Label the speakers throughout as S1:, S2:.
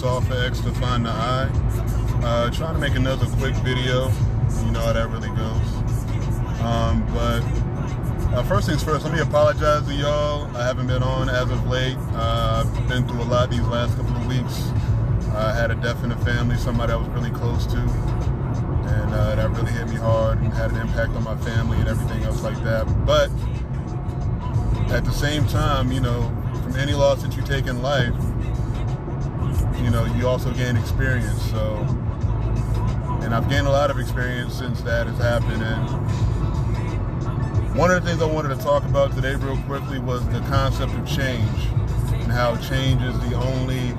S1: solve for X to find the I. Trying to make another quick video. You know how that really goes. But first things first, let me apologize to y'all. I haven't been on as of late. I've been through a lot these last couple of weeks. I had a death in the family, somebody I was really close to. And that really hit me hard and had an impact on my family and everything else like that. But at the same time, you know, from any loss that you take in life, you know, you also gain experience. So, and I've gained a lot of experience since that has happened. And one of the things I wanted to talk about today real quickly was the concept of change and how change is the only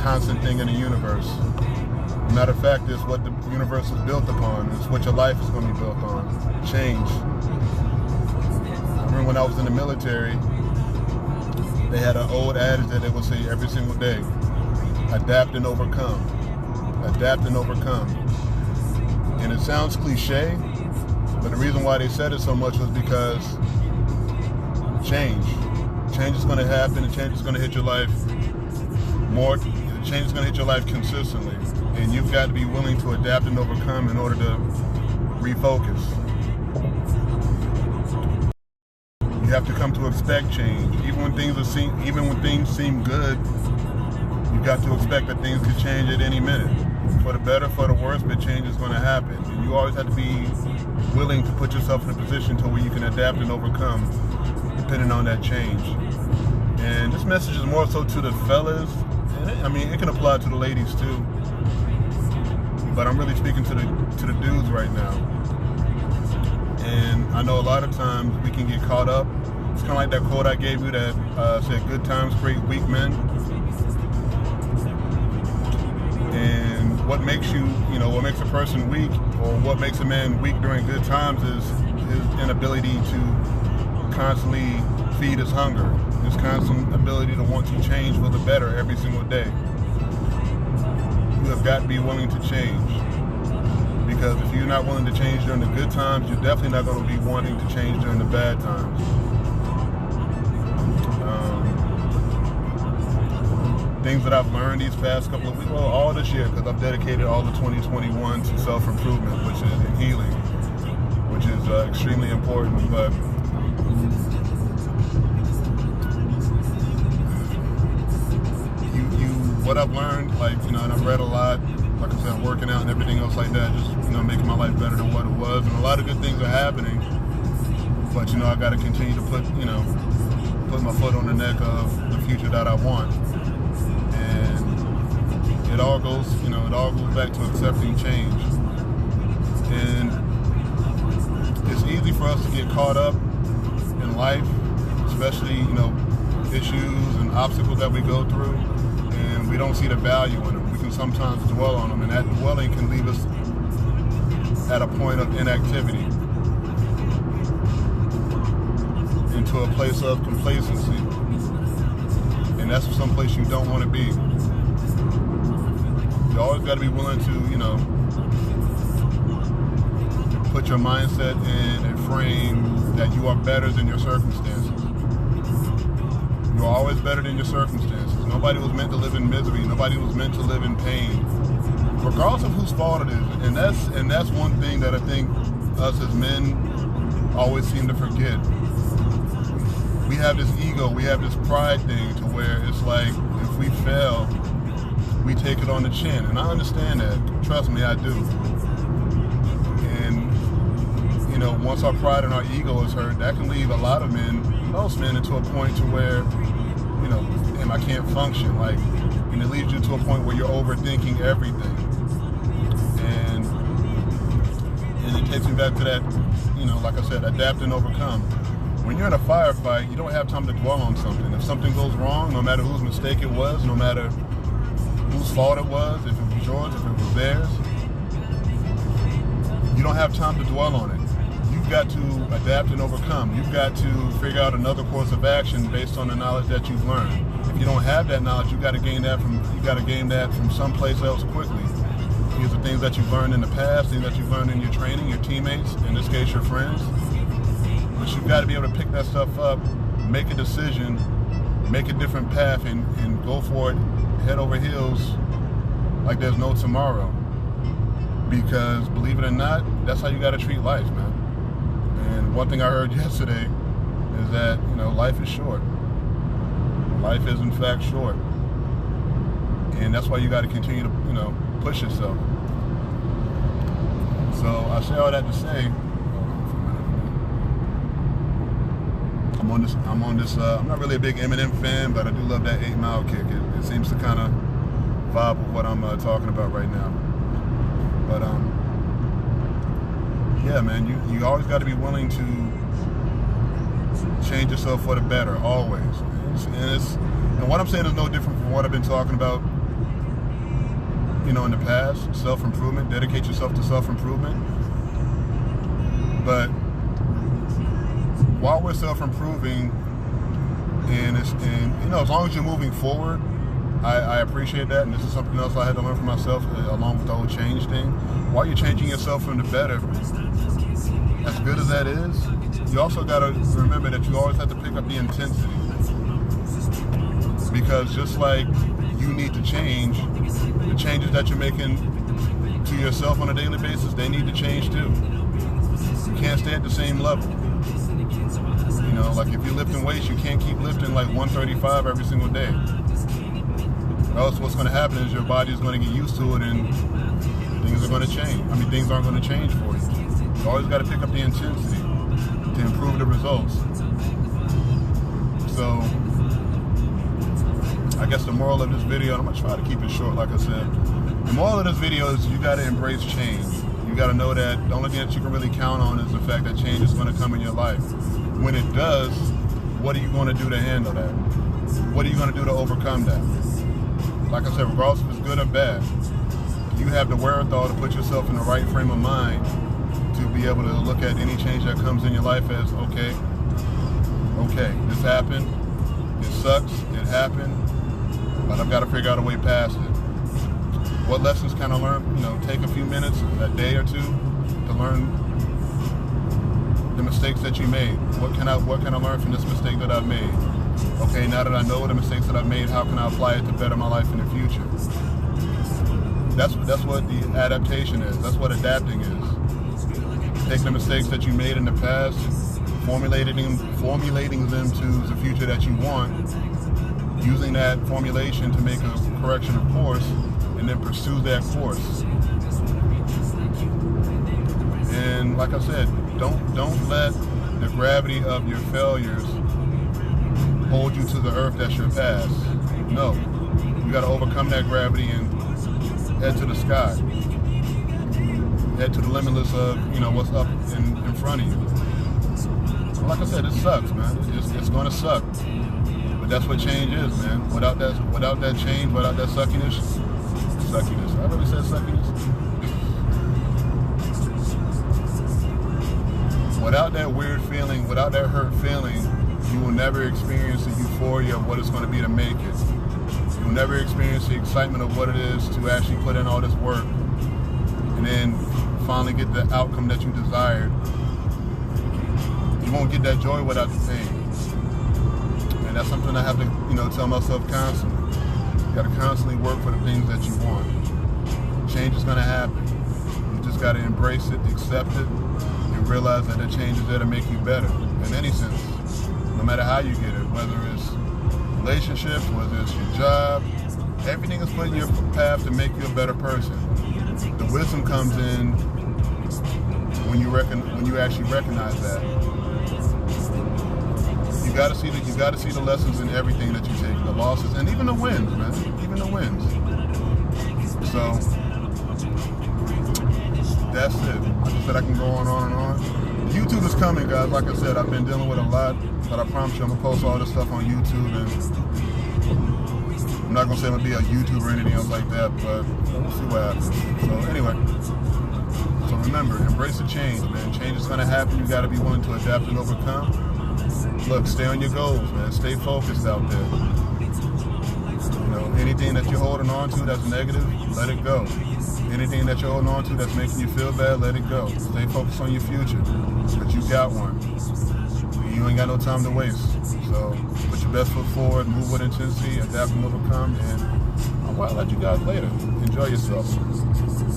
S1: constant thing in the universe. Matter of fact, it's what the universe is built upon. It's what your life is going to be built on. Change. I remember when I was in the military, they had an old adage that they would say every single day: adapt and overcome. Adapt and overcome. And it sounds cliche, but the reason why they said it so much was because change is going to happen, and change is going to hit your life more. Change is going to hit your life consistently, and you've got to be willing to adapt and overcome in order to refocus. You have to come to expect change, even when things seem good. You've got to expect that things could change at any minute, for the better, for the worse. But change is going to happen, and you always have to be willing to put yourself in a position to where you can adapt and overcome, depending on that change. And this message is more so to the fellas. I mean, it can apply to the ladies too, but I'm really speaking to the dudes right now. And I know a lot of times we can get caught up. It's kind of like that quote I gave you that said, "Good times create weak men." And what makes what makes a person weak, or what makes a man weak during good times, is his inability to constantly feed his hunger, his constant ability to want to change for the better every single day. You have got to be willing to change, because if you're not willing to change during the good times, you're definitely not going to be wanting to change during the bad times. Things that I've learned these past couple of weeks, well, all this year, because I've dedicated all of 2021 to self-improvement, which is healing, which is extremely important. But what I've learned, like, you know, and I've read a lot, like I said, I'm working out and everything else like that, just, you know, making my life better than what it was. And a lot of good things are happening, but, you know, I got to continue to put my foot on the neck of the future that I want. And it all goes back to accepting change. And it's easy for us to get caught up in life, especially, you know, issues and obstacles that we go through, and we don't see the value in them. We can sometimes dwell on them, and that dwelling can leave us at a point of inactivity, into a place of complacency. And that's someplace you don't want to be. You always got to be willing to, you know, put your mindset in a frame that you are better than your circumstances. You're always better than your circumstances. Nobody was meant to live in misery. Nobody was meant to live in pain, regardless of whose fault it is. And that's one thing that I think us as men always seem to forget. We have this ego, we have this pride thing, to where it's like, if we fail, we take it on the chin. And I understand that. Trust me, I do. And, you know, once our pride and our ego is hurt, that can leave a lot of men, most men, into a point to where, you know, and I can't function. Like, and it leads you to a point where you're overthinking everything. And it takes me back to that, you know, like I said, adapt and overcome. When you're in a firefight, you don't have time to dwell on something. If something goes wrong, no matter whose mistake it was, no matter whose fault it was, if it was yours, if it was theirs, you don't have time to dwell on it. You've got to adapt and overcome. You've got to figure out another course of action based on the knowledge that you've learned. If you don't have that knowledge, you got to gain that from someplace else quickly. These are things that you've learned in the past, things that you've learned in your training, your teammates, in this case, your friends. But you've got to be able to pick that stuff up, make a decision, make a different path, and go for it, head over heels, like there's no tomorrow. Because believe it or not, that's how you got to treat life, man. And one thing I heard yesterday is that, you know, life is short. Life is in fact short. And that's why you got to continue to, you know, push yourself. So I say all that to say, I'm not really a big Eminem fan, but I do love that 8 Mile kick. It seems to kind of vibe with what I'm talking about right now. But yeah, man, you always got to be willing to change yourself for the better, always. And what I'm saying is no different from what I've been talking about, you know, in the past. Self-improvement, dedicate yourself to self-improvement. But while we're self-improving, and you know, as long as you're moving forward, I appreciate that, and this is something else I had to learn for myself, along with the whole change thing. While you're changing yourself from the better, as good as that is, you also got to remember that you always have to pick up the intensity. Because just like you need to change, the changes that you're making to yourself on a daily basis, they need to change too. You can't stay at the same level. You know, like if you're lifting weights, you can't keep lifting like 135 every single day. Or else what's going to happen is your body is going to get used to it and things are going to change. I mean, things aren't going to change for you. You always got to pick up the intensity to improve the results. So, I guess the moral of this video, and I'm going to try to keep it short, like I said. The moral of this video is you got to embrace change. You got to know that the only thing that you can really count on is the fact that change is going to come in your life. When it does, what are you going to do to handle that? What are you going to do to overcome that? Like I said, regardless if it's good or bad, you have the wherewithal to put yourself in the right frame of mind to be able to look at any change that comes in your life as, okay, this happened, it sucks, it happened, but I've got to figure out a way past it. What lessons can I learn? You know, take a few minutes, a day or two, to learn the mistakes that you made. What can I learn from this mistake that I've made? Okay, now that I know the mistakes that I've made, how can I apply it to better my life in the future? That's what the adaptation is. That's what adapting is. Taking the mistakes that you made in the past, formulating them to the future that you want, using that formulation to make a correction of course, and then pursue that course. And like I said, don't let the gravity of your failures hold you to the earth that's your past. No, you got to overcome that gravity and head to the sky. Head to the limitless of, you know, what's up in front of you. Like I said, it sucks, man. It's going to suck. But that's what change is, man. Without that change, without that suckiness. I really said suckiness. Without that weird feeling, without that hurt feeling, you will never experience the euphoria of what it's going to be to make it. You'll never experience the excitement of what it is to actually put in all this work and then finally get the outcome that you desired. You won't get that joy without the pain. And that's something I have to, you know, tell myself constantly. You got to constantly work for the things that you want. Change is going to happen. You just got to embrace it, accept it, and realize that the change is there to make you better in any sense. No matter how you get it, whether it's relationships, whether it's your job, everything is put in your path to make you a better person. The wisdom comes in when you actually recognize that. You got to see the lessons in everything that you take, the losses, and even the wins, man. Even the wins. So that's it. Like I said, I can go on and on. YouTube is coming, guys. Like I said, I've been dealing with a lot, but I promise you I'm gonna post all this stuff on YouTube, and I'm not gonna say I'm gonna be a YouTuber or anything else like that, but we'll see what happens. So anyway, so remember, embrace the change, man. Change is gonna happen. You gotta be willing to adapt and overcome. Look, stay on your goals, man. Stay focused out there. You know, anything that you're holding on to that's negative, let it go. Anything that you're holding on to that's making you feel bad, let it go. Stay focused on your future, but you got one. You ain't got no time to waste. So put your best foot forward, move with intensity, adapt and overcome, and I'll let you guys later. Enjoy. Enjoy yourself.